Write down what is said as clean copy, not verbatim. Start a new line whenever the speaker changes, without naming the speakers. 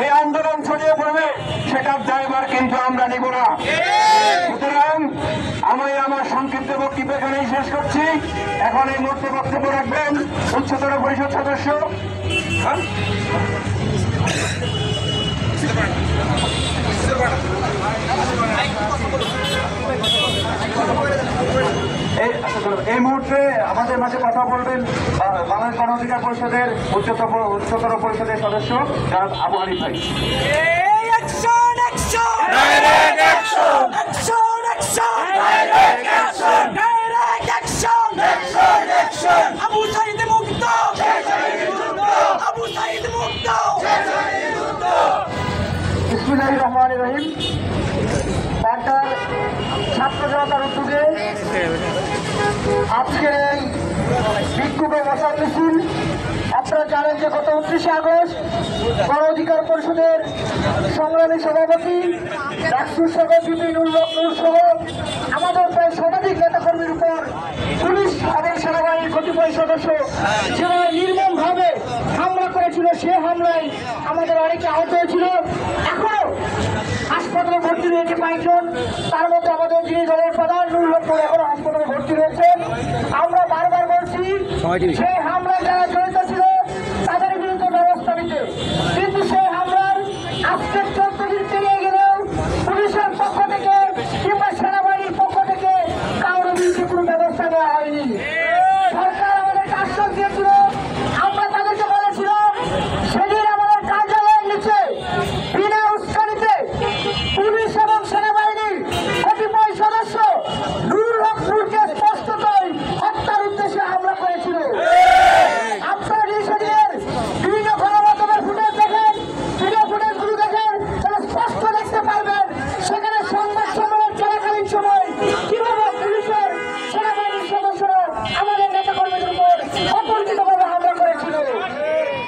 এই আন্দোলন ছড়িয়ে পড়বে, সেটার দায়ভার কিন্তু আমরা নিব না। সুতরাং আমি আমার সংক্ষিপ্ত বক্তব্য এখানেই শেষ করছি। এখন এই মুহূর্তে বক্তব্য রাখবেন উচ্চতর পরিষদ সদস্য এই মুহূর্তে আমাদের মাঝে কথা বলবেন বাংলাদেশ গণ অধিকার পরিষদের উচ্চতর পরিষদের সদস্য জনাব আবু হানিফ ভাই। বিসমিল্লাহির রহমানির রহিম। পাল্টার ছাত্র জনতার উদ্যোগে আজকের এই বিক্ষোভে বসার মিছিল, আপনারা জানেন যে গত 29শে আগস্ট গণ অধিকার পরিষদের সংগ্রামী সভাপতি ডাকসুর সহ বিপিনুল নূর সহ আমাদের প্রায় শতাধিক নেতাকর্মীর উপর পুলিশ এবং সেনাবাহিনীর কতিপয় সদস্য যেভাবে নির্মমভাবে হামলা করেছিল, সে হামলায় আমাদের অনেকে আহত হয়েছিল। এখনো হাসপাতালে ভর্তি রয়েছে 5 জন, তার মধ্যে আমাদের যিনি দলের প্রধান নুরুল হক এখনো হাসপাতালে ভর্তি রয়েছে। আমরা বারবার বলছি সেই হামলায় যারা জড়িত